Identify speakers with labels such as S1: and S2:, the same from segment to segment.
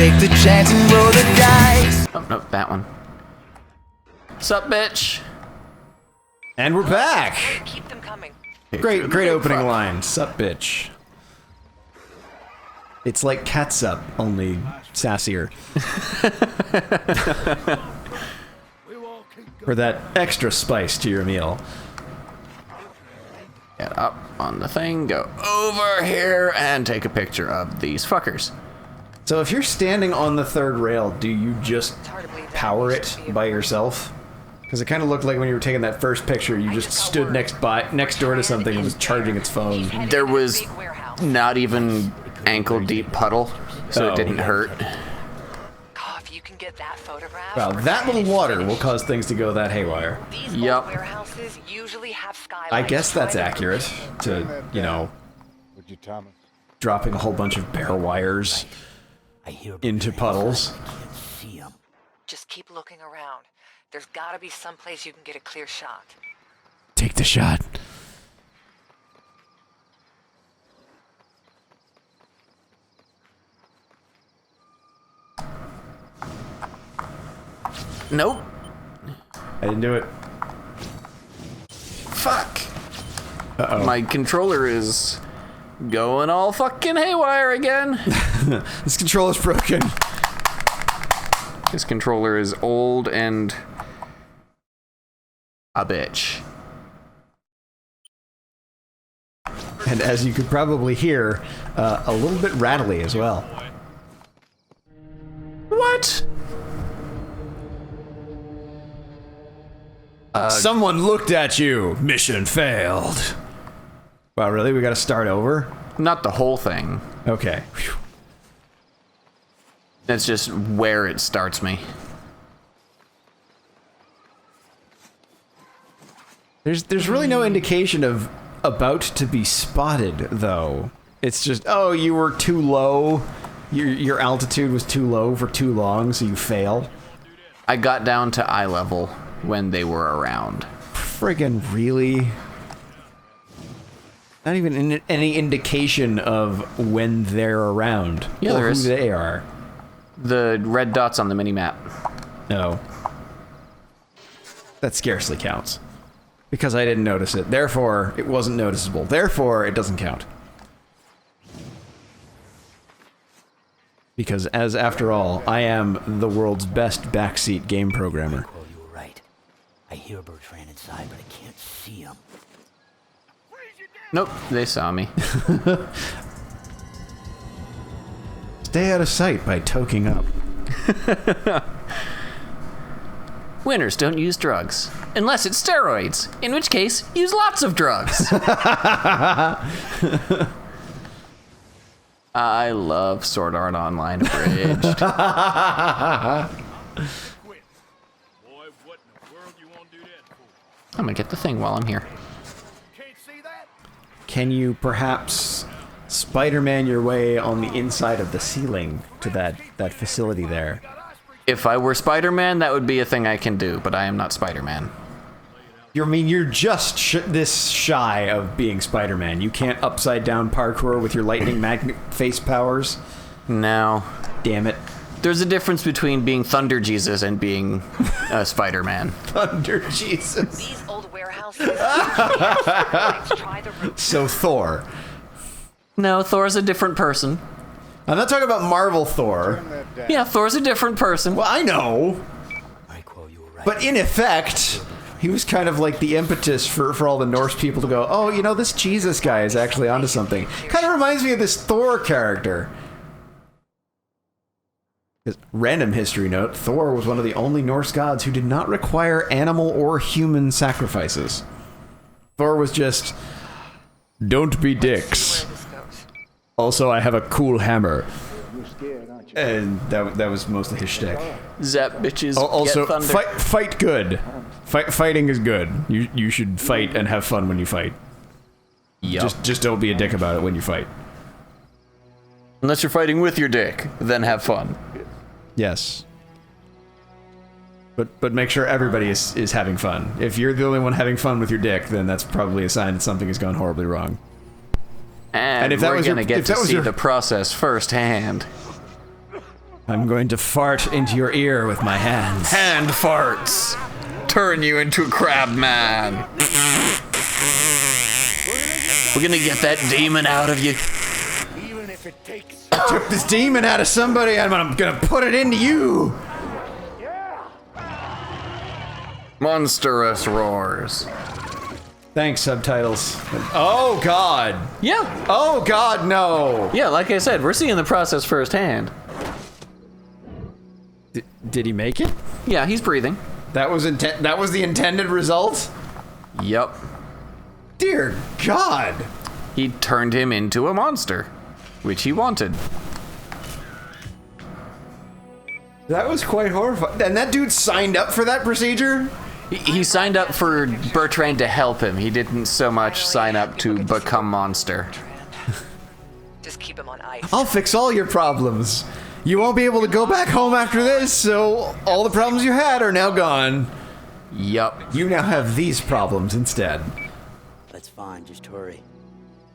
S1: take the chance and roll the dice.
S2: Oh, no, that one. Sup, bitch?
S3: And we're back.
S4: Keep them coming.
S3: Great opening line. Sup, bitch. It's like catsup, only sassier. For that extra spice to your meal.
S2: Get up on the thing, go over here, and take a picture of these fuckers.
S3: So if you're standing on the third rail, do you just power it by yourself? Because it kind of looked like when you were taking that first picture, you just stood next door to something and was charging its phone.
S2: There was not even ankle-deep puddle, so it didn't hurt.
S4: If you can get that photograph.
S3: Well, that little water will cause things to go that haywire.
S4: Yep. Warehouses usually have skylights.
S3: I guess that's accurate to, you know, dropping a whole bunch of bare wires into puddles.
S4: Just keep looking around. There's gotta be some place you can get a clear shot.
S3: Take the shot.
S2: Nope.
S3: I didn't do it.
S2: Fuck.
S3: Uh-oh.
S2: My controller is going all fucking haywire again.
S3: This controller's broken.
S2: This controller is old and a bitch.
S3: And as you could probably hear, a little bit rattly as well.
S2: What?
S3: Someone looked at you. Mission failed. Wow, really? We gotta start over?
S2: Not the whole thing.
S3: Okay. Whew.
S2: That's just where it starts me.
S3: There's really no indication of about to be spotted, though. It's just, oh, you were too low. Your altitude was too low for too long, so you fail.
S2: I got down to eye level when they were around.
S3: Friggin' really? Not even any indication of when they're around.
S2: Yeah, there is.
S3: Who they are.
S2: The red dots on the mini-map.
S3: No. That scarcely counts. Because I didn't notice it. Therefore, it wasn't noticeable. Therefore, it doesn't count. Because, as after all, I am the world's best backseat game programmer.
S5: You were right. I hear birds ran inside, but I can't see them.
S2: Nope, they saw me.
S3: Stay out of sight by toking up.
S2: Winners don't use drugs. Unless it's steroids. In which case, use lots of drugs. I love Sword Art Online Abridged. I'm gonna get the thing while I'm here.
S3: Can you perhaps Spider-Man your way on the inside of the ceiling to that facility there?
S2: If I were Spider-Man, that would be a thing I can do, but I am not Spider-Man.
S3: I mean, you're just this shy of being Spider-Man. You can't upside-down parkour with your lightning magnet face powers?
S2: No.
S3: Damn it.
S2: There's a difference between being Thunder Jesus and being Spider-Man.
S3: Thunder Jesus.
S4: These old warehouses usually have skylights. Try the roof.
S3: So Thor.
S2: No, Thor's a different person.
S3: I'm not talking about Marvel Thor.
S2: Yeah, Thor's a different person.
S3: Well, I know.
S5: You were right.
S3: But in effect, he was kind of like the impetus for all the Norse people to go, oh, you know, this Jesus guy is actually onto something. Kind of reminds me of this Thor character. Random history note, Thor was one of the only Norse gods who did not require animal or human sacrifices. Thor was just, don't be dicks. Also, I have a cool hammer. And that was mostly his shtick.
S2: Zap bitches.
S3: Also,
S2: get thunder.
S3: fight good. Fighting is good. You should fight and have fun when you fight.
S2: Yep.
S3: Just don't be a dick about it when you fight.
S2: Unless you're fighting with your dick, then have fun.
S3: Yes. But make sure everybody is having fun. If you're the only one having fun with your dick, then that's probably a sign that something has gone horribly wrong.
S2: And if we're gonna get to see the process firsthand.
S3: I'm going to fart into your ear with my hands.
S2: Hand farts. Turn you into a crab man. We're gonna get that demon out of you.
S5: Even if it takes...
S3: I took this demon out of somebody, and I'm gonna put it into you.
S2: Monstrous roars.
S3: Thanks, subtitles. Oh, God.
S2: Yeah.
S3: Oh, God, no.
S2: Yeah, like I said, we're seeing the process firsthand.
S3: Did he make it?
S2: Yeah, he's breathing.
S3: That was the intended result?
S2: Yup.
S3: Dear God.
S2: He turned him into a monster, which he wanted.
S3: That was quite horrifying. And that dude signed up for that procedure?
S2: He signed up for Bertrand to help him. He didn't so much sign up to become monster.
S4: Just keep him on ice.
S3: I'll fix all your problems. You won't be able to go back home after this, so all the problems you had are now gone.
S2: Yup.
S3: You now have these problems instead.
S5: That's fine, just hurry.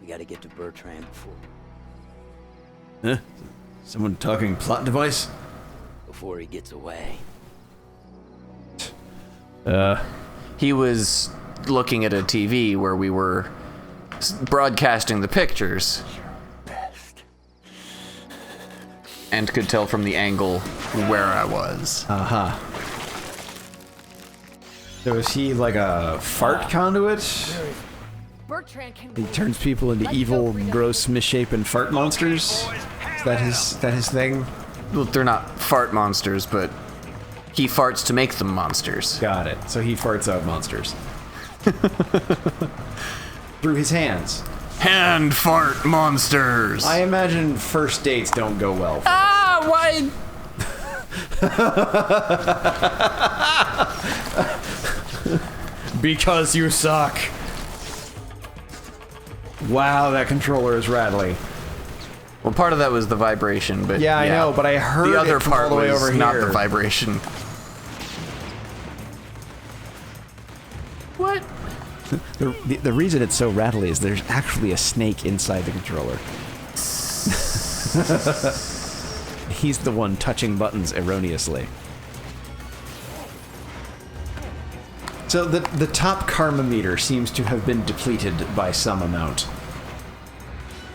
S5: We gotta get to Bertrand before...
S3: Huh? Someone talking plot device?
S5: before he gets away.
S2: He was looking at a TV where we were broadcasting the pictures. And could tell from the angle where I was.
S3: Uh-huh. So is he like a fart conduit? He turns people into evil, gross, misshapen fart monsters? Is that his thing?
S2: Well, they're not fart monsters, but he farts to make them monsters.
S3: Got it. So he farts out monsters. Through his hands.
S2: Hand fart monsters!
S3: I imagine first dates don't go well.
S2: Ah, why?
S3: Because you suck. Wow, that controller is rattly.
S2: Well, part of that was the vibration, but
S3: Yeah, I know, but I heard
S2: the other
S3: it from
S2: part
S3: all the way
S2: was
S3: over
S2: not
S3: here.
S2: the vibration. What?
S3: The reason it's so rattly is there's actually a snake inside the controller. He's the one touching buttons erroneously. So the top karma meter seems to have been depleted by some amount.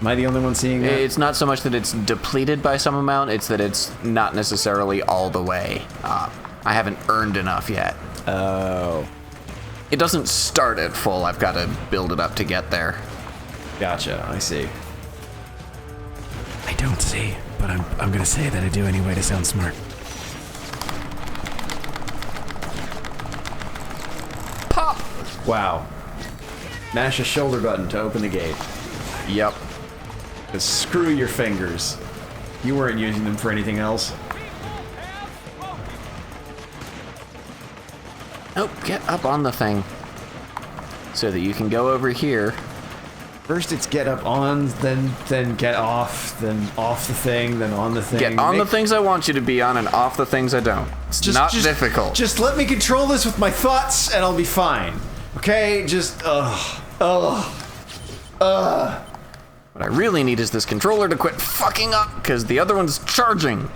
S3: Am I the only one seeing that?
S2: It's not so much that it's depleted by some amount, it's that it's not necessarily all the way up. I haven't earned enough yet.
S3: Oh.
S2: It doesn't start at full, I've got to build it up to get there.
S3: Gotcha, I see. I don't see, but I'm gonna say that I do anyway to sound smart.
S2: Pop!
S3: Wow. Mash a shoulder button to open the gate.
S2: Yep.
S3: Just screw your fingers. You weren't using them for anything else.
S2: Oh, get up on the thing. So that you can go over here.
S3: First it's get up on, then get off, then off the thing, then on the thing.
S2: Get on the things I want you to be on and off the things I don't. It's not difficult.
S3: Just let me control this with my thoughts and I'll be fine. Okay? Just,
S2: What I really need is this controller to quit fucking up, because the other one's charging.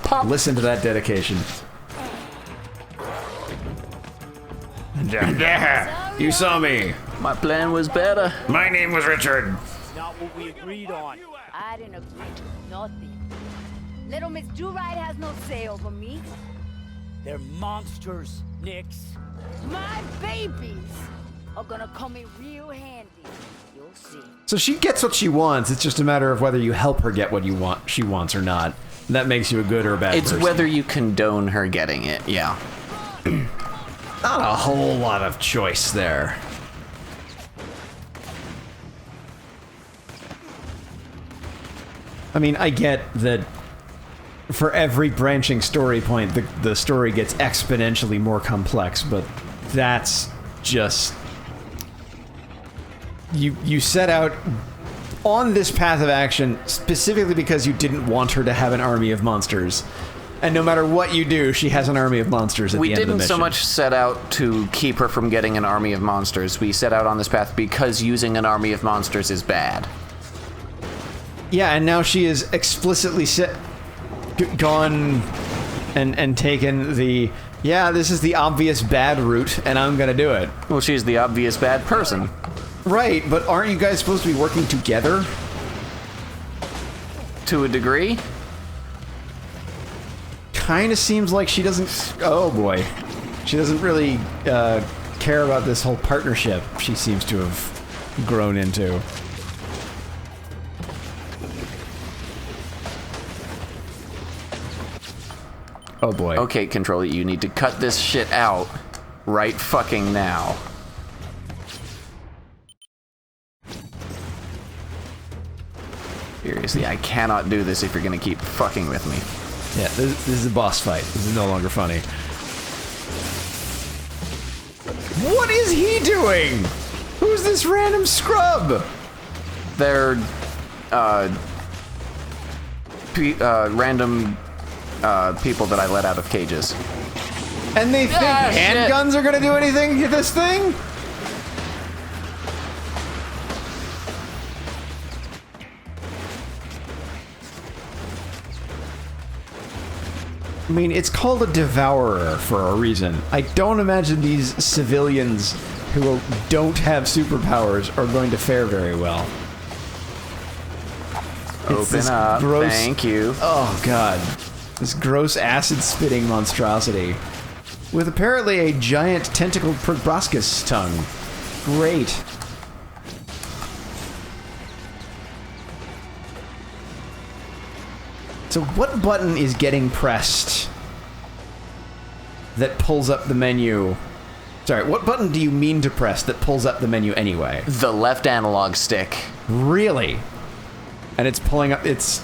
S2: Pop.
S3: Listen to that dedication. You saw me.
S2: My plan was better.
S3: My name was Richard.
S5: Not what we agreed on.
S6: I didn't agree to nothing. Little Miss Do-Right has no say over me.
S5: They're monsters, Nix.
S6: My babies are gonna come in real handy. You'll see.
S3: So she gets what she wants. It's just a matter of whether you help her get what she wants or not. That makes you a good or a bad
S2: It's
S3: person.
S2: whether you condone her getting it, yeah.
S3: Not a whole lot of choice there. I mean, I get that for every branching story point, the story gets exponentially more complex, but that's just... You set out on this path of action specifically because you didn't want her to have an army of monsters. And no matter what you do, she has an army of monsters at
S2: We
S3: the end of the
S2: didn't
S3: mission.
S2: so much set out to keep her from getting an army of monsters. We set out on this path because using an army of monsters is bad.
S3: Yeah, and now she is explicitly gone and taken the, yeah, this is the obvious bad route, and I'm gonna do it.
S2: Well, she's the obvious bad person.
S3: Right, but aren't you guys supposed to be working together?
S2: To a degree?
S3: Kind of seems like she doesn't, oh boy. She doesn't really care about this whole partnership she seems to have grown into. Oh boy.
S2: Okay, Controller, you need to cut this shit out right fucking now. Seriously, I cannot do this if you're gonna keep fucking with me.
S3: Yeah, this is a boss fight. This is no longer funny. What is he doing? Who's this random scrub?
S2: They're, random, people that I let out of cages.
S3: And they think
S2: Ah, shit.
S3: handguns are gonna do anything to this thing? I mean, it's called a devourer for a reason. I don't imagine these civilians who don't have superpowers are going to fare very well. It's this
S2: Open up,
S3: gross-
S2: thank you.
S3: Oh god. This gross acid-spitting monstrosity. With apparently a giant tentacled proboscis tongue. Great. So what button is getting pressed that pulls up the menu? Sorry, what button do you mean to press that pulls up the menu anyway?
S2: The left analog stick.
S3: Really? And it's pulling up, it's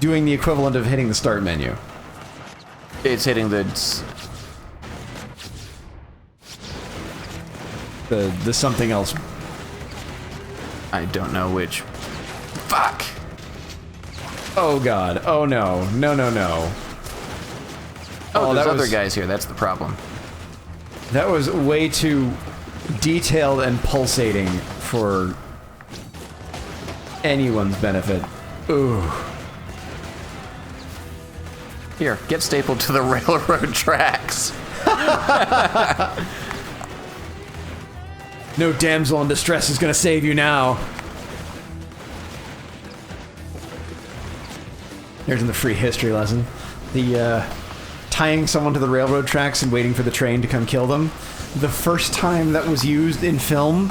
S3: doing the equivalent of hitting the start menu.
S2: It's hitting the
S3: something else.
S2: I don't know which. Fuck!
S3: Oh god. Oh no. No, no, no.
S2: Oh, there's
S3: that
S2: other
S3: was-
S2: guys here, that's the problem.
S3: That was way too detailed and pulsating for anyone's benefit. Ooh.
S2: Here, get stapled to the railroad tracks.
S3: No damsel in distress is gonna save you now. There's the free history lesson. The, tying someone to the railroad tracks and waiting for the train to come kill them. The first time that was used in film,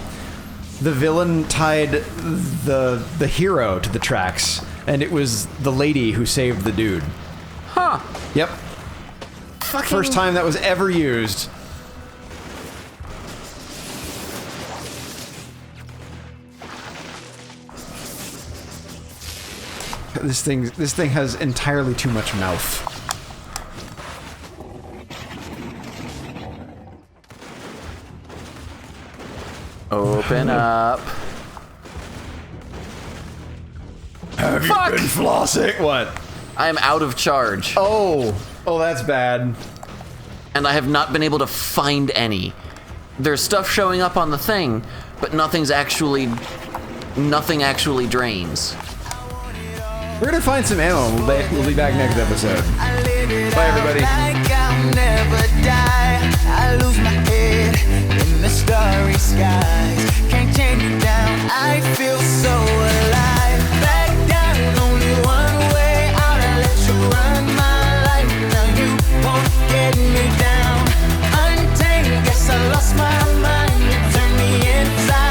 S3: the villain tied the hero to the tracks, and it was the lady who saved the dude.
S2: Huh.
S3: Yep.
S2: Fucking...
S3: First time that was ever used. This thing has entirely too much mouth.
S2: Open up.
S3: Have you been flossing? What?
S2: I am out of charge.
S3: Oh, that's bad.
S2: And I have not been able to find any. There's stuff showing up on the thing, but nothing actually drains.
S3: We're gonna find some ammo. We'll be back next episode. Bye, everybody.
S1: Like I'll never die. I lose my head